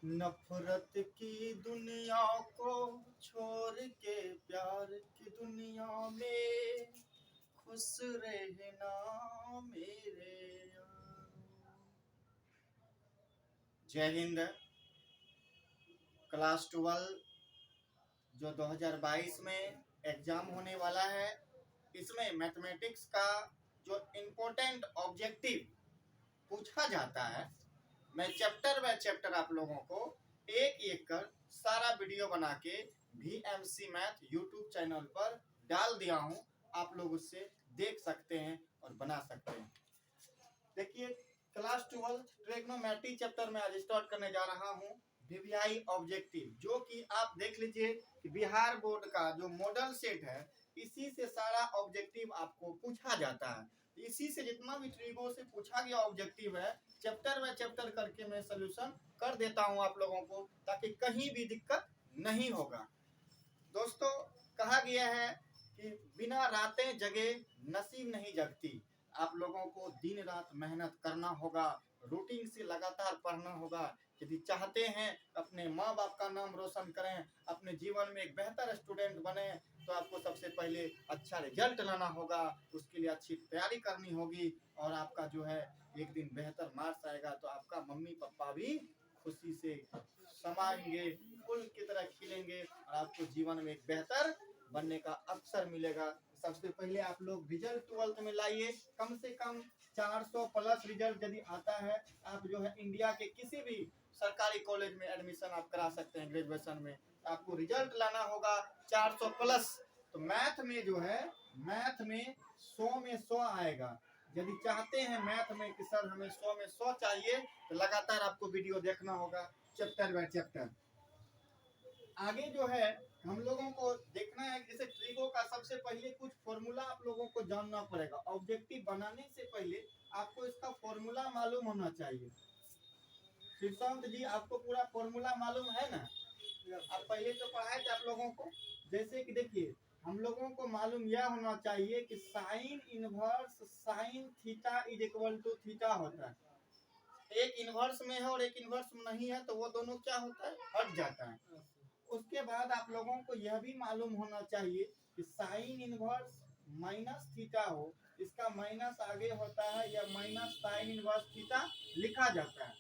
नफरत की दुनिया को छोड़ के प्यार की दुनिया में खुश रहना मेरे यार। जय हिंद। क्लास 12 जो 2022 में एग्जाम होने वाला है, इसमें मैथमेटिक्स का जो इम्पोर्टेंट ऑब्जेक्टिव पूछा जाता है, मैं चैप्टर बाय चैप्टर आप लोगों को एक एक कर सारा वीडियो बना के VMC मैथ यूट्यूब चैनल पर डाल दिया हूं। आप लोग उससे देख सकते हैं और बना सकते हैं। देखिए, क्लास 12 ट्रिग्नोमेट्री चैप्टर में आज स्टार्ट करने जा रहा हूं। VVI ऑब्जेक्टिव, जो कि आप देख लीजिए कि बिहार बोर्ड का जो मॉडल सेट है, इसी से सारा ऑब्जेक्टिव आपको पूछा जाता है। इसी से जितना भी ट्रिगो से पूछा गया ऑब्जेक्टिव है, चैप्टर बाय चैप्टर करके मैं सोल्यूशन कर देता हूं आप लोगों को, ताकि कहीं भी दिक्कत नहीं होगा। दोस्तों, कहा गया है कि बिना रातें जगे नसीब नहीं जगती। आप लोगों को दिन रात मेहनत करना होगा, रूटीन से लगातार पढ़ना होगा। यदि चाहते हैं अपने माँ बाप का नाम रोशन करें, अपने जीवन में एक बेहतर स्टूडेंट बने, तो आपको सबसे पहले अच्छा रिजल्ट लाना होगा। उसके लिए अच्छी तैयारी करनी होगी, और आपका जो है एक दिन बेहतर मार्क्स आएगा तो आपका मम्मी पापा भी खुशी से समाएंगे, फूल की तरह खिलेंगे, और आपको जीवन में एक बेहतर बनने का अवसर मिलेगा। सबसे पहले आप लोग रिजल्ट 12th में लाइए। कम से कम 400 प्लस रिजल्ट यदि आता है, आप जो है इंडिया के किसी भी सरकारी कॉलेज में एडमिशन आप करा सकते हैं। ग्रेजुएशन में आपको रिजल्ट लाना होगा 400 प्लस। तो मैथ में जो है, मैथ में 100 में 100 आएगा। यदि चाहते हैं मैथ में कि सर हमें 100 में 100 चाहिए, तो लगातार आपको वीडियो देखना होगा चैप्टर बाय चैप्टर। आगे जो है हम लोगों को देखना है, जैसे ट्रिगो का सबसे पहले कुछ फॉर्मूला आप लोगों को जानना पड़ेगा। ऑब्जेक्टिव बनाने से पहले आपको इसका फॉर्मूला मालूम होना चाहिए। श्रीशांत जी, आपको पूरा फॉर्मूला मालूम है ना? आप पहले तो पढ़ाए थे आप लोगों को। जैसे कि देखिए, हम लोगों को मालूम यह होना चाहिए कि sine inverse sine theta is equal to theta होता है। एक इनवर्स में है और एक इनवर्स में नहीं है, तो वो दोनों क्या होता है, हट जाता है। उसके बाद आप लोगों को यह भी मालूम होना चाहिए कि साइन इनवर्स माइनस थीटा हो, इसका माइनस आगे होता है या माइनस साइन इनवर्स थीटा लिखा जाता है।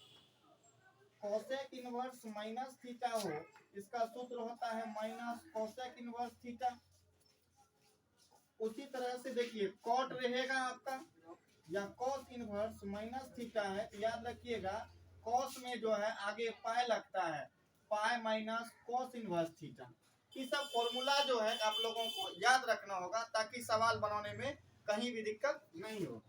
कोसेक इनवर्स माइनस थीटा हो, इसका सूत्र होता है माइनस कोसेक इनवर्स थीटा। उसी तरह से देखिए, कॉट रहेगा आपका, या कॉस इनवर्स माइनस थीटा है, तो याद रखिएगा कॉस में जो है आगे पाई लगता है, pi minus cos inverse theta. ये सब फॉर्मूला जो है आप लोगों को याद रखना होगा, ताकि सवाल बनाने में कहीं भी दिक्कत नहीं हो।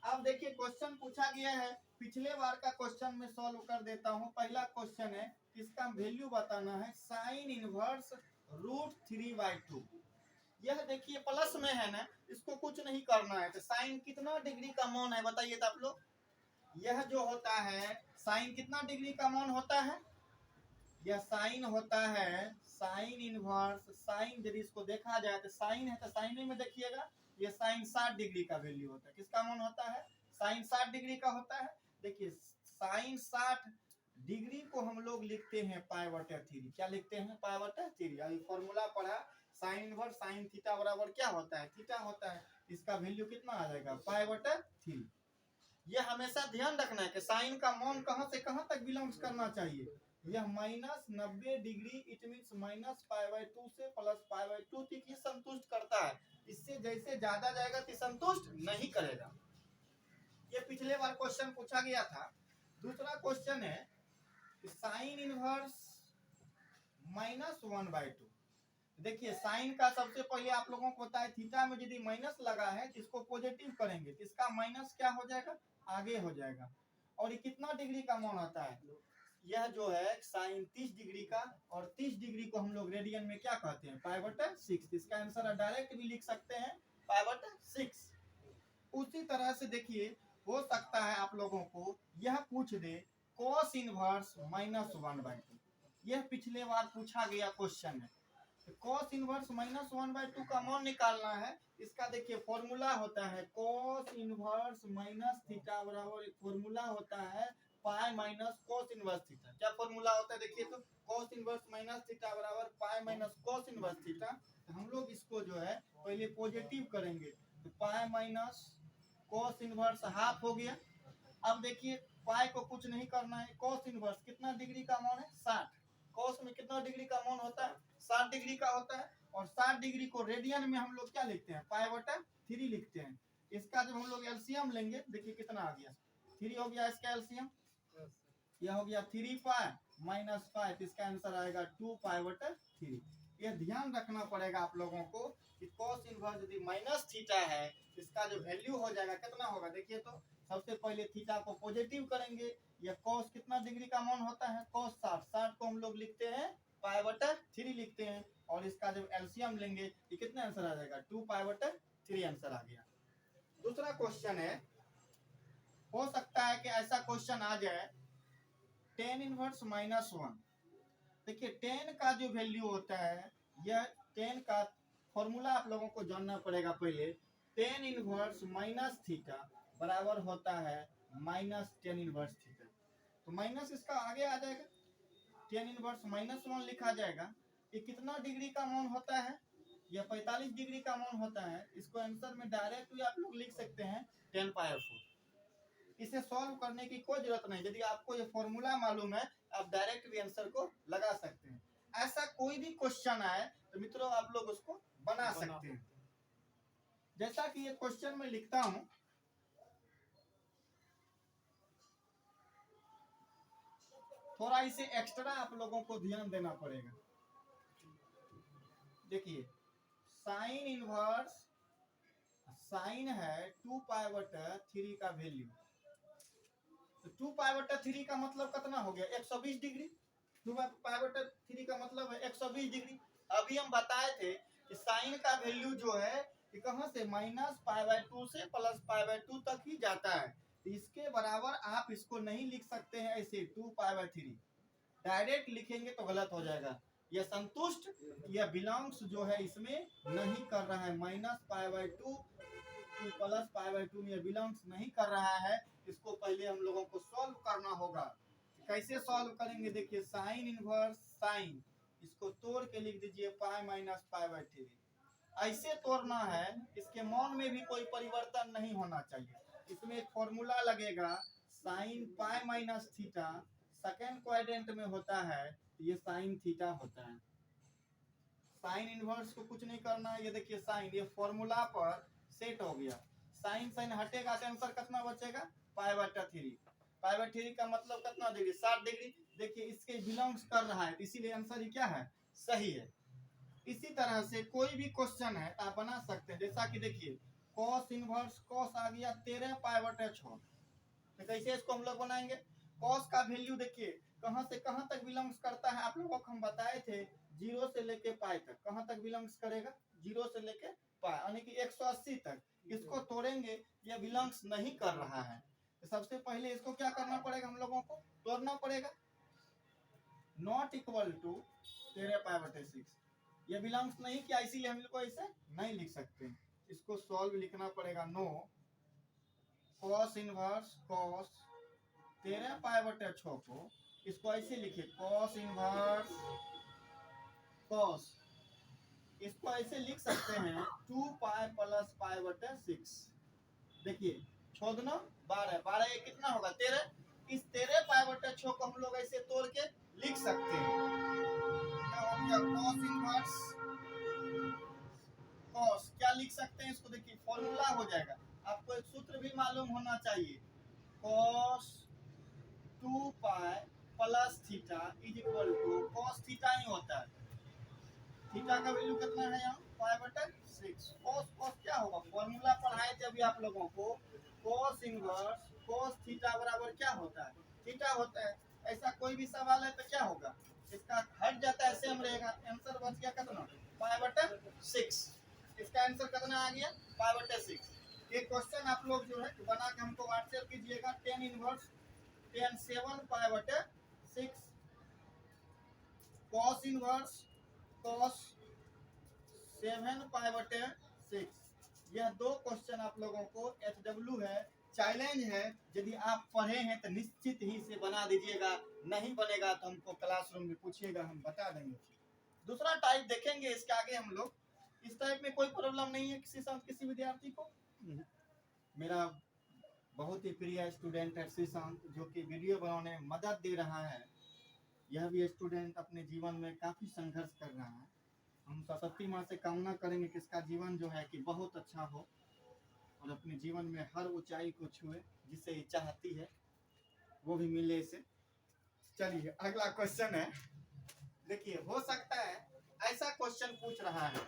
अब देखिए, क्वेश्चन पूछा गया है, पिछले बार का क्वेश्चन में सॉल्व कर देता हूं। पहला क्वेश्चन है, इसका वैल्यू बताना है, साइन इनवर्स √3/2। यह देखिए प्लस में है ना, इसको कुछ नहीं करना है। तो साइन कितना डिग्री का मान है बताइए तो आप लोग। यह जो होता है साइन कितना डिग्री का मान होता है, यह साइन होता है साइन इनवर्स साइन। यदि इसको देखा जाए तो साइन है, तो साइन में देखिएगा ये साइन 60 डिग्री का वैल्यू होता है। किसका मान होता है, साइन 60 डिग्री का होता है। देखिए, साइन 60 डिग्री को हम लोग लिखते हैं π/3। क्या लिखते हैं, π/3। अभी फॉर्मूला पढ़ा, साइन इनवर्स साइन थीटा बराबर क्या होता है, थीटा होता है। इसका वैल्यू कितना आ जाएगा, π/3। यह हमेशा ध्यान रखना है कि साइन का मान कहां से कहां तक बिलोंग्स करना चाहिए। यह -90 डिग्री, इट मीन्स -π/2 से +π/2 तक ही संतुष्ट करता है। इससे जैसे ज्यादा जाएगा तो संतुष्ट नहीं करेगा। ये पिछले बार क्वेश्चन पूछा गया था। दूसरा क्वेश्चन है, साइन इनवर्स -1/2। देखिए, साइन का सबसे पहले आप लोगों को पता है, थीटा में यदि माइनस लगा है तो इसको पॉजिटिव करेंगे, तो इसका माइनस क्या हो जाएगा, आगे हो जाएगा। और ये कितना डिग्री का मान आता है, यह जो है साइन 30 डिग्री का, और 30 डिग्री को हम लोग रेडियन में क्या कहते हैं, π/6। इसका आंसर डायरेक्ट भी लिख सकते हैं, π/6। उसी तरह से देखिए, हो सकता है आप लोगों को यह पूछ दे cos इनवर्स -1/2। यह पिछले बार पूछा गया क्वेश्चन है। cos इनवर्स -1/2 का मान निकालना है। इसका देखिए फॉर्मूला होता है, cos इनवर्स माइनस थीटा बराबर एक फॉर्मूला होता है pi minus cos inverse theta. क्या फॉर्मूला होता है देखिए, तो कॉस इनवर्स माइनस थीटा बराबर pi minus cos inverse theta. हम लोग इसको जो है पहले पॉजिटिव करेंगे, तो pi minus cos inverse half हो गया। अब देखिए पाई को कुछ नहीं करना है, कॉस इनवर्स कितना डिग्री का मान है 60। कॉस में कितना डिग्री का मान होता है 60 डिग्री का होता है। और 60 डिग्री को रेडियन में हम लोग क्या लिखते हैं, पाई बटा 3 लिखते हैं। इसका जब हम लोग एलसीएम लेंगे, देखिए कितना आ गया 3 हो गया इसका एलसीएम। यह हो गया 3 पाई माइनस 5, इसका आंसर आएगा 2 पाई बटा 3। ये ध्यान रखना पड़ेगा आप लोगों को कि कॉस इनवर्स यदि माइनस थीटा है, इसका जो वैल्यू हो जाएगा कितना होगा देखिए, तो सबसे पहले थीटा को पॉजिटिव करेंगे। यह कॉस कितना डिग्री का मान होता है कॉस 60, 60 को हम लोग लिखते हैं पाई बटा 3 लिखते हैं। और इसका जब एलसीएम लेंगे ये कितना आंसर आ जाएगा 2 पाई बटा 3 आंसर आ गया। दूसरा क्वेश्चन है, हो सकता है कि ऐसा क्वेश्चन आ जाए tan इनवर्स माइनस 1। देखिए tan का जो वैल्यू होता है, यह tan का फॉर्मूला आप लोगों को जानना पड़ेगा पहले। tan इनवर्स माइनस थीटा बराबर होता है माइनस tan इनवर्स थीटा। तो माइनस इसका आगे आ जाएगा, tan इनवर्स माइनस 1 लिखा जाएगा। ये कितना डिग्री का मान होता है, यह 45 डिग्री का मान होता है। इसको आंसर में डायरेक्ट भी आप लोग लिख सकते हैं 10 पावर 4। इसे सॉल्व करने की कोई जरूरत नहीं, यदि आपको ये फॉर्मूला मालूम है आप डायरेक्ट भी आंसर को लगा सकते हैं। ऐसा कोई भी क्वेश्चन आए तो मित्रों आप लोग उसको बना सकते हैं। जैसा कि ये क्वेश्चन में लिखता हूं, थोड़ा इसे एक्स्ट्रा आप लोगों को ध्यान देना पड़ेगा। देखिए साइन इनवर्स, साइन है 2 पाई बटा 3 का वैल्यू, तो 2 पाई बटा 3 का मतलब कितना हो गया 120 डिग्री। 2 पाई बटा 3 का मतलब है 120 डिग्री। अभी हम बताए थे कि साइन का वैल्यू जो है कि कहां से माइनस पाई बाय 2 से प्लस पाई बाय 2 तक ही जाता है। तो इसके बराबर आप इसको नहीं लिख सकते हैं ऐसे 2 पाई बाय 3, डायरेक्ट लिखेंगे तो गलत हो जाएगा। यह संतुष्ट, यह बिलोंग्स जो है इसमें नहीं कर रहा है, minus pi by 2 two plus pi by 2 में बिलोंग्स नहीं कर रहा है। इसको पहले हम लोगों को सॉल्व करना होगा। कैसे सॉल्व करेंगे देखिए, साइन इनवर्स साइन, इसको तोड़ के लिख दीजिए पाई माइनस पाई बाय 3। ऐसे तोड़ना है, इसके मान में भी कोई परिवर्तन नहीं होना चाहिए। इसमें एक फॉर्मूला लगेगा sine pi minus theta, second quadrant में होता है, ये साइन थीटा होता है। साइन इनवर्स को कुछ नहीं करना है, ये देखिए साइन, ये फॉर्मूला पर सेट हो गया। साइन साइन हटेगा तो आंसर कितना बचेगा पाई बटा 3। पाई बटा 3 का मतलब कितना डिग्री 60 डिग्री। देखिए इसके बिलोंग्स कर रहा है, इसीलिए आंसर ही क्या है सही है। इसी तरह से कोई भी क्वेश्चन है आप बना सकते हैं। जैसा कि देखिए कॉस इनवर्स कॉस आ गया 13 पाई बटा 6, तो कैसे इसको हम लोग बनाएंगे। कॉस का वैल्यू देखिए कहां से कहां तक बिलोंग्स करता है, आप लोगों को हम बताए थे 0 से लेके पाई तक। कहां तक बिलोंग्स करेगा 0 से लेके पाई, यानी कि 180 तक। इसको तोड़ेंगे, यह बिलोंग्स नहीं कर रहा है। तो सबसे पहले इसको क्या करना पड़ेगा, हम लोगों को तोड़ना पड़ेगा। नॉट इक्वल टू 13 पाई बटे 6, यह बिलोंग्स नहीं किया, इसीलिए हम लोग को इसे नहीं लिख सकते। इसको सॉल्व लिखना पड़ेगा। नो कॉस इनवर्स कॉस 13 पाई बटे 6 को इसको ऐसे लिखे कॉस इनवर्स कॉस, इसको ऐसे लिख सकते हैं 2 पाई प्लस पाई बटे 6। देखिए 6 दूना 12, 12 ये कितना होगा 13। इस 13 पाई बटे 6 को हम लोग ऐसे तोड़ के लिख सकते हैं। क्या हो गया कॉस इनवर्स कॉस, क्या लिख सकते हैं इसको, देखिए फॉर्मूला हो जाएगा। आपको एक सूत्र भी मालूम होना चाहिए, cos 2 pi plus theta is equal to cos theta ही होता है। थीटा का वैल्यू कितना है यहाँ पाई बटा 6। कॉस कॉस क्या होगा, फॉर्मूला पढ़ाए थे अभी आप लोगों को, कॉस इनवर्स कॉस थीटा बराबर क्या होता है थीटा होता है। ऐसा कोई भी सवाल है तो क्या होगा, इसका हट जाता है सेम रहेगा। आंसर बच गया कितना पाई बटा 6। इसका आंसर कितना आ गया पाई बटा 6। ये क्वेश्चन आप लोग जो है बना के हमको व्हाट्सएप कीजिएगा। tan इनवर्स tan 7 पाई बटा 6, कॉस इनवर्स कॉस 7 पाई बटे 6। यह दो क्वेश्चन आप लोगों को HW है चैलेंज है, यदि आप पढ़े हैं तो निश्चित ही इसे बना दीजिएगा, नहीं बनेगा तो हमको क्लासरूम में पूछिएगा, हम बता देंगे। दूसरा टाइप देखेंगे इसके आगे हम लोग। इस टाइप में कोई प्रॉब्लम नहीं है किसी साथ किसी विद्यार्थी को। मेरा बहुत ही प्रिय स्टूडेंट है श्रीशांत, जो कि वीडियो बनाने में मदद दे रहा है। यह भी स्टूडेंट अपने जीवन में काफ़ी संघर्ष कर रहा है। हम सरस्वती माँ से कामना करेंगे कि इसका जीवन जो है कि बहुत अच्छा हो और अपने जीवन में हर ऊंचाई को छुए, जिसे ये चाहती है वो भी मिले इसे। चलिए अगला क्वेश्चन है, देखिए हो सकता है ऐसा क्वेश्चन पूछ रहा है,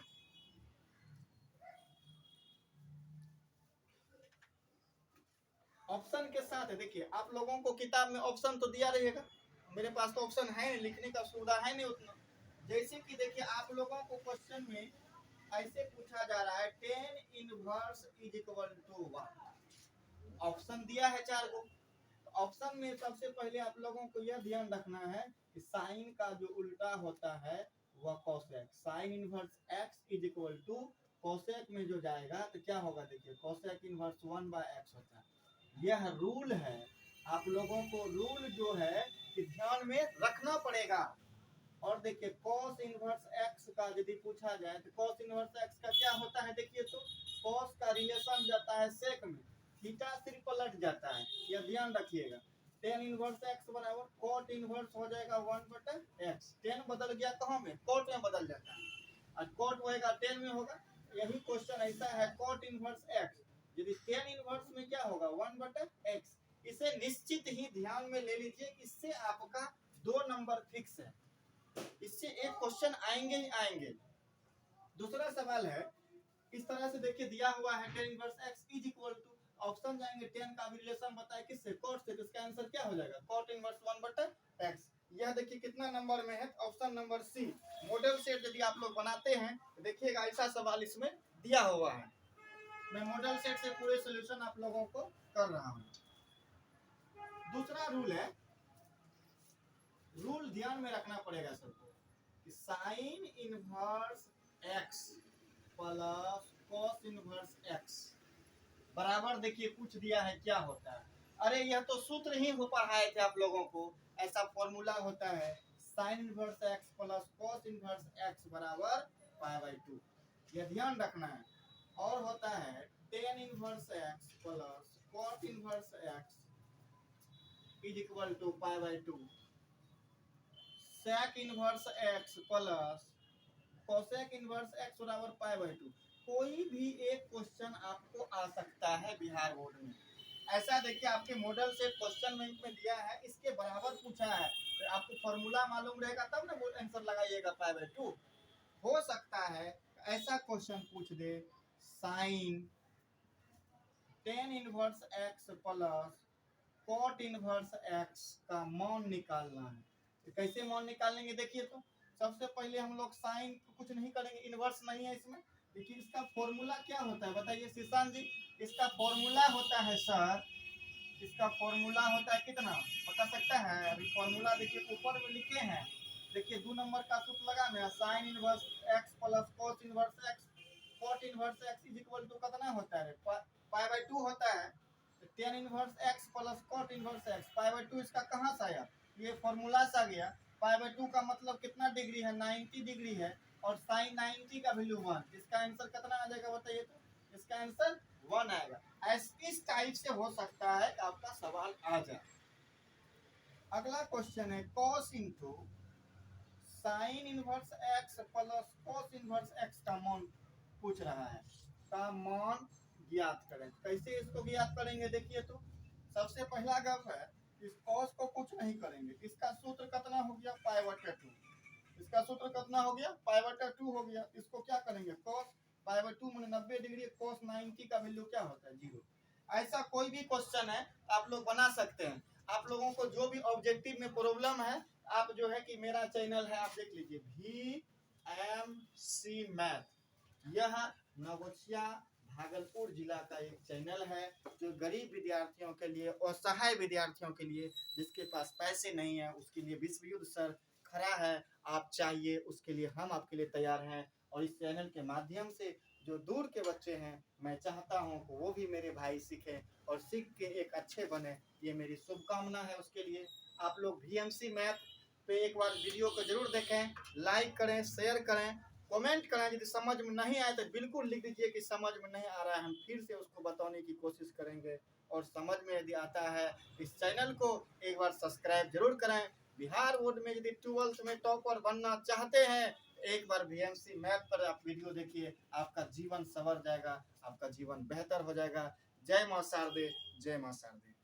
ऑप्शन के साथ। देखिए आप लोगों को किताब में ऑप्शन तो दिया रहेगा, मेरे पास तो ऑप्शन है नहीं, लिखने का सुविधा है नहीं उतना। जैसे कि देखिए आप लोगों को क्वेश्चन में ऐसे पूछा जा रहा है 10 inverse is equal to 1। Option दिया है 4 को। ऑप्शन में सबसे पहले आप लोगों को यह ध्यान रखना है कि साइन का जो उल्टा होता है वह cosec. Sine inverse x is equal to cosec में जो जाएगा तो क्या होगा, देखिए कोसेक इनवर्स 1/x होता है। यह रूल है, आप लोगों को रूल जो है कि ध्यान में रखना पड़ेगा। और देखिए cos इनवर्स x का यदि पूछा जाए तो cos इनवर्स x का क्या होता है, देखिए तो cos का रिलेशन जाता है sec में, थीटा सिर्फ पलट जाता है, यह ध्यान रखिएगा। tan इनवर्स x बराबर cot इनवर्स हो जाएगा 1/x। tan बदल गया कहाँ में, cot में बदल जाता है, और cot होएगा tan में होगा। यही क्वेश्चन ऐसा है cot इनवर्स x, यदि tan इनवर्स में क्या होगा 1/x। इसे निश्चित ही ध्यान में ले लीजिए, इससे आपका 2 नंबर फिक्स है, इससे एक क्वेश्चन आएंगे ही आएंगे। दूसरा सवाल है इस तरह से, देखिए दिया हुआ है tan inverse x is equal to, option जाएंगे tan का भी रिलेशन बताए किससे, cot से, तो इसका आंसर क्या हो जाएगा cot इनवर्स 1/x। यह देखिए कितना नंबर में है, option number C. Model set यदि आप लोग बनाते हैं तो देखिएगा ऐसा सवाल इसमें दिया हुआ है। मैं मॉडल सेट से पूरे सोल्यूशन आप लोगों को कर रहा हूँ। दूसरा रूल है, रूल ध्यान में रखना पड़ेगा सबको, कि sine inverse x plus cos inverse x बराबर, देखिए पूछ दिया है क्या होता है। अरे यह तो सूत्र ही हो पढ़ाए थे आप लोगों को, ऐसा फॉर्मूला होता है sine inverse x plus cos inverse x बराबर π/2, यह ध्यान रखना है। और होता है tan inverse x plus cot inverse x is equal to π/2, sec inverse x plus cosec inverse x बराबर π/2। कोई भी एक क्वेश्चन आपको आ सकता है बिहार बोर्ड में, ऐसा देखिए आपके मॉडल से क्वेश्चन बैंक में दिया है, इसके बराबर पूछा है, तो आपको फॉर्मूला मालूम रहेगा तब ना आंसर लगाइएगा π/2। हो सकता है ऐसा क्वेश्चन पूछ दे sine tan inverse x plus cot inverse x का मान निकालना है। तो कैसे मान निकालेंगे, देखिए तो सबसे पहले हम लोग साइन कुछ नहीं करेंगे, इनवर्स नहीं है इसमें, लेकिन इसका फॉर्मूला क्या होता है बताइए श्रीशांत जी। इसका फॉर्मूला होता है सर, इसका फॉर्मूला होता है कितना बता सकता है, अभी फॉर्मूला देखिए ऊपर में लिखे हैं, देखिए 2 नंबर का सूत्र लगाना है, sine inverse x plus cos inverse x, cot inverse x is equal to कितना होता है π/2 होता है। tan inverse x plus cot inverse x π/2 इसका कहाँ से आया, ये फॉर्मूला से आ गया। π/2 का मतलब कितना डिग्री है, 90 डिग्री है, और साइन 90 का वैल्यू 1, इसका आंसर कितना आ जाएगा बताइए तो, इसका आंसर 1 आएगा। इस टाइप से हो सकता है कि आपका सवाल आ जाए। अगला क्वेश्चन है cos into sine inverse x plus cos inverse x का मान पूछ रहा है, का मान ज्ञात करें। कैसे इसको ज्ञात करेंगे, देखिए तो सबसे पहला गप है इस cos को कुछ नहीं करेंगे, इसका सूत्र कितना हो गया π/2, इसका सूत्र कितना हो गया π/2 हो गया। इसको क्या करेंगे cos π/2 में 90 डिग्री, cos 90 का वैल्यू क्या होता है 0। ऐसा कोई भी क्वेश्चन है आप लोग बना सकते हैं। आप लोगों को जो भी ऑब्जेक्टिव में प्रॉब्लम है, आप जो है कि मेरा चैनल है आप देख लीजिए VMC मैथ, यह नवोछिया भागलपुर जिला का एक चैनल है जो गरीब विद्यार्थियों के लिए, असहाय विद्यार्थियों के लिए, जिसके पास पैसे नहीं है उसके लिए विश्वयुद्ध सर खड़ा है। आप चाहिए उसके लिए हम आपके लिए तैयार हैं। और इस चैनल के माध्यम से जो दूर के बच्चे हैं, मैं चाहता हूं कि वो भी मेरे भाई सीखें और सीख के एक अच्छे बने, ये मेरी शुभकामना है उसके लिए। आप लोग VMC मैथ पे एक बार वीडियो को जरूर देखें, लाइक करें, शेयर करें, कमेंट करें। यदि समझ में नहीं आए तो बिल्कुल लिख दीजिए कि समझ में नहीं आ रहा है, हम फिर से उसको बताने की कोशिश करेंगे। और समझ में यदि आता है इस चैनल को एक बार सब्सक्राइब जरूर करें। बिहार बोर्ड में यदि 12th में टॉपर बनना चाहते हैं, एक बार VMC मैथ पर आप वीडियो देखिए, आपका जीवन संवर जाएगा, आपका जीवन बेहतर हो जाएगा। जय मां शारदे, जय मां शारदे।